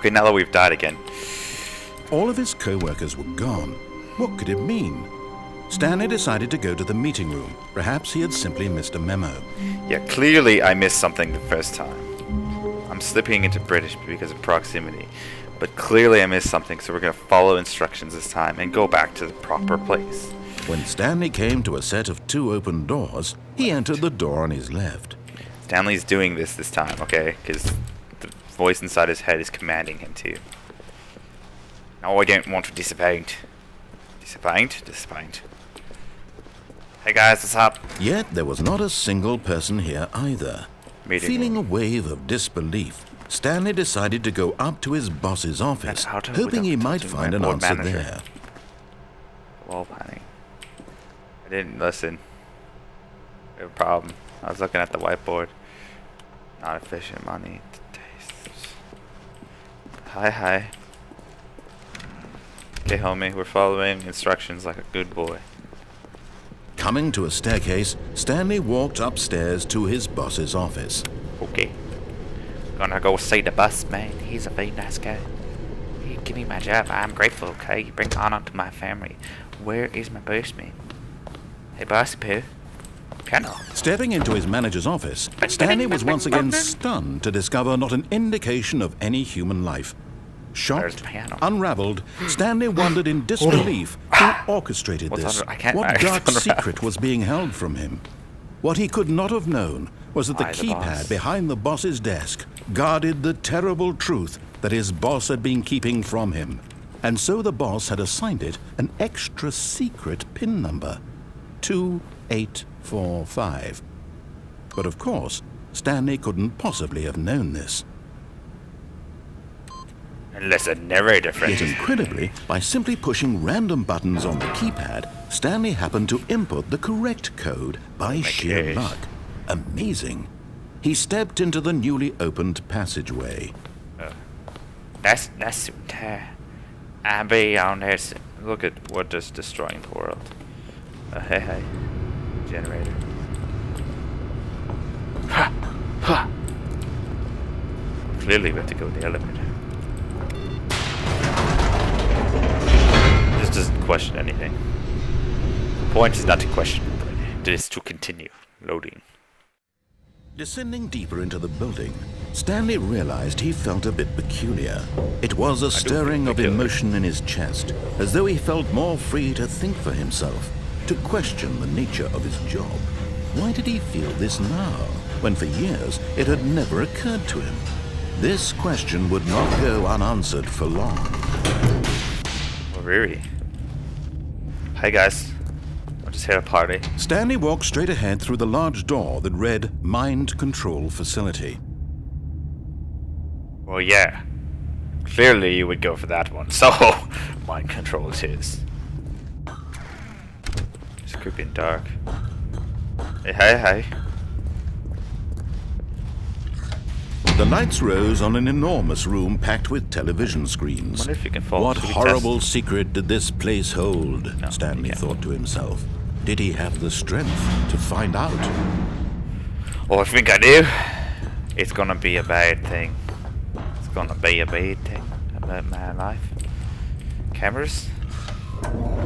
Okay, now that we've died again. All of his co-workers were gone. What could it mean? Stanley decided to go to the meeting room. Perhaps he had simply missed a memo. Yeah, clearly I missed something the first time. I'm slipping into British because of proximity. But clearly I missed something, so we're going to follow instructions this time and go back to the proper place. When Stanley came to a set of 2 open doors, he entered the door on his left. Stanley's doing this time, okay? Because the voice inside his head is commanding him to. No, I don't want to disappoint. Disappoint. Hey guys, what's up? Yet there was not a single person here either. Feeling a wave of disbelief, Stanley decided to go up to his boss's office, hoping he might find an answer there. Wall planning. I didn't listen. We have a problem. I was looking at the whiteboard. Not efficient money. Hi. Okay, homie, we're following instructions like a good boy. Coming to a staircase, Stanley walked upstairs to his boss's office. Okay. Gonna go see the boss, man. He's a very nice guy. He give me my job. I'm grateful, okay? You bring honor to my family. Where is my boss, man? Hey, bossy poo. Piano. Stepping into his manager's office, Stanley was once again stunned to discover not an indication of any human life. Shocked, unraveled, Stanley wondered in disbelief who orchestrated this. What dark secret was being held from him? What he could not have known was that the keypad behind the boss's desk guarded the terrible truth that his boss had been keeping from him. And so the boss had assigned it an extra secret PIN number, 2845. But of course, Stanley couldn't possibly have known this. Unless a narrator friend. Yet incredibly, by simply pushing random buttons on the keypad, Stanley happened to input the correct code by sheer luck. Amazing. He stepped into the newly opened passageway. That's I'll be on there soon. Look at what just destroying the world. Hey. Generator. Ha! Clearly we have to go in the elevator. This doesn't question anything. The point is not to question, it is to continue loading. Descending deeper into the building, Stanley realized he felt a bit peculiar. It was a stirring of emotion in his chest, as though he felt more free to think for himself, to question the nature of his job. Why did he feel this now, when for years it had never occurred to him? This question would not go unanswered for long. Oh, really? Hi guys. I'm just here at a party. Stanley walked straight ahead through the large door that read Mind Control Facility. Well, yeah. Clearly you would go for that one. So, mind control it is. It's creepy and dark. Hey, hi. The lights rose on an enormous room packed with television screens. Wonder if you can fall. What horrible secret did this place hold? No, Stanley thought to himself. Did he have the strength to find out? Oh, I think I do. It's gonna be a bad thing. It's gonna be a bad thing about my life. Cameras?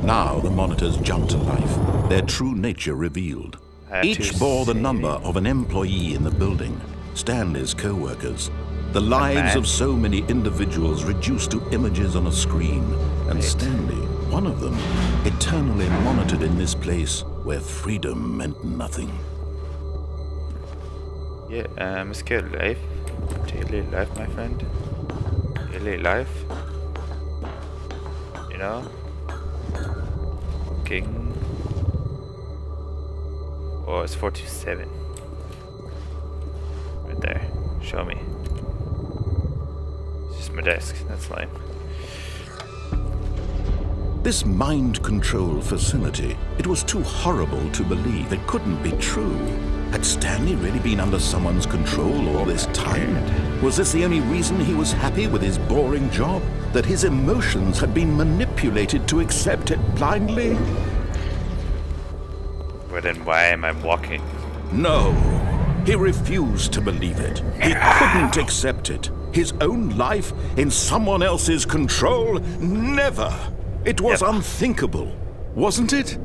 Now the monitors jumped to life, their true nature revealed. Each bore the number of an employee in the building. Stanley's co-workers, the lives of so many individuals reduced to images on a screen, and Stanley, one of them, eternally monitored in this place where freedom meant nothing. Yeah, scared life. Daily life, my friend. Daily life. You know? King. Oh, it's 427. Right there. Show me. It's just my desk. That's lame. This mind control facility, it was too horrible to believe. It couldn't be true. Had Stanley really been under someone's control all this time? Was this the only reason he was happy with his boring job? That his emotions had been manipulated to accept it blindly? But then why am I walking? No. He refused to believe it. He couldn't accept it. His own life in someone else's control? Never! It was unthinkable, wasn't it?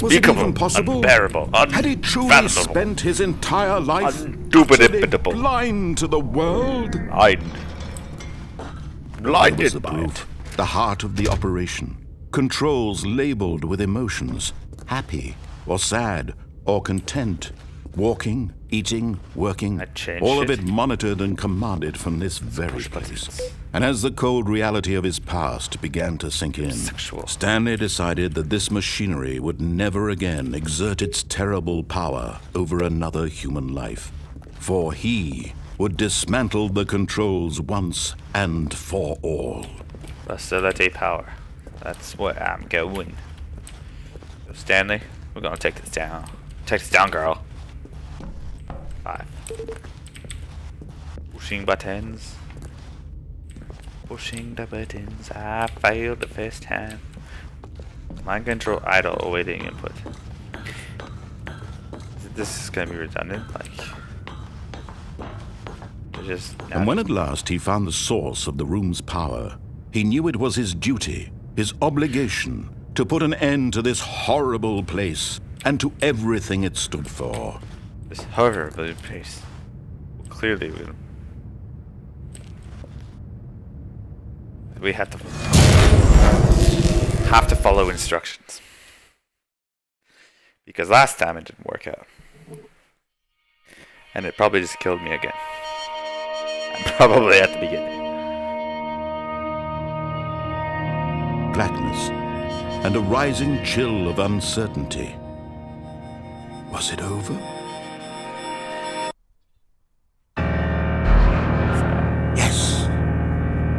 Was it even possible? Unbearable, Had he truly spent his entire life utterly blind to the world? Blinded was the proof. The heart of the operation. Controls labeled with emotions. Happy, or sad, or content. Walking, eating, working. All of it monitored and commanded from this very place. And as the cold reality of his past began to sink in, Stanley decided that this machinery would never again exert its terrible power over another human life. For he would dismantle the controls once and for all. Facility power. That's where I'm going. So Stanley, we're gonna take this down. Take this down, girl. 5. Pushing buttons. Pushing the buttons. I failed the first time. Mind control idle awaiting input. This is gonna be redundant, like. And when at last he found the source of the room's power, he knew it was his duty, his obligation, to put an end to this horrible place and to everything it stood for. This horrible place. Clearly, we have to follow instructions. Because last time it didn't work out. And it probably just killed me again. Probably at the beginning. Blackness and a rising chill of uncertainty. Was it over? Yes!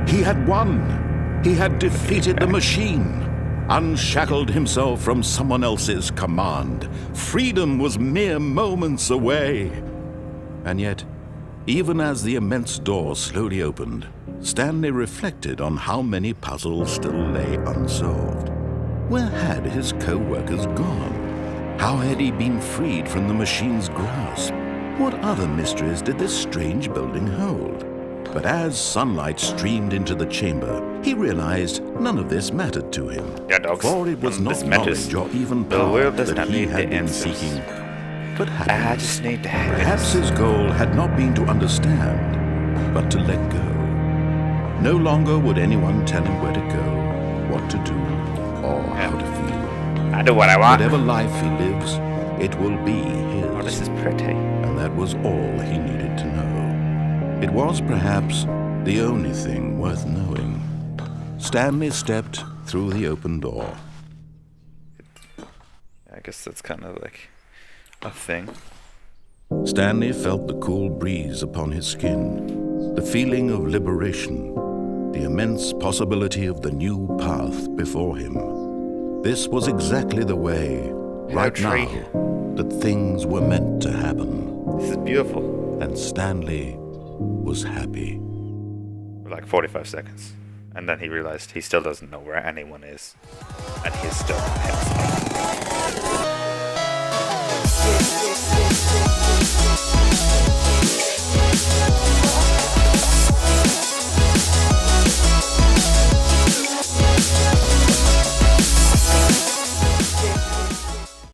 He had won! He had defeated the machine, unshackled himself from someone else's command. Freedom was mere moments away. And yet, even as the immense door slowly opened, Stanley reflected on how many puzzles still lay unsolved. Where had his co-workers gone? How had he been freed from the machine's grasp? What other mysteries did this strange building hold? But as sunlight streamed into the chamber, he realized none of this mattered to him. Yeah, dogs. For it was not knowledge or even power that he had been seeking, but I just need to perhaps his goal had not been to understand, but to let go. No longer would anyone tell him where to go, what to do, or how to feel. I do what I want. Whatever life he lives, it will be his. Oh, this is pretty. And that was all he needed to know. It was perhaps the only thing worth knowing. Stanley stepped through the open door. I guess that's kind of like a thing. Stanley felt the cool breeze upon his skin, the feeling of liberation, the immense possibility of the new path before him. This was exactly the way, right now, that things were meant to happen. This is beautiful. And Stanley was happy. For like 45 seconds. And then he realized he still doesn't know where anyone is. And he's still himself.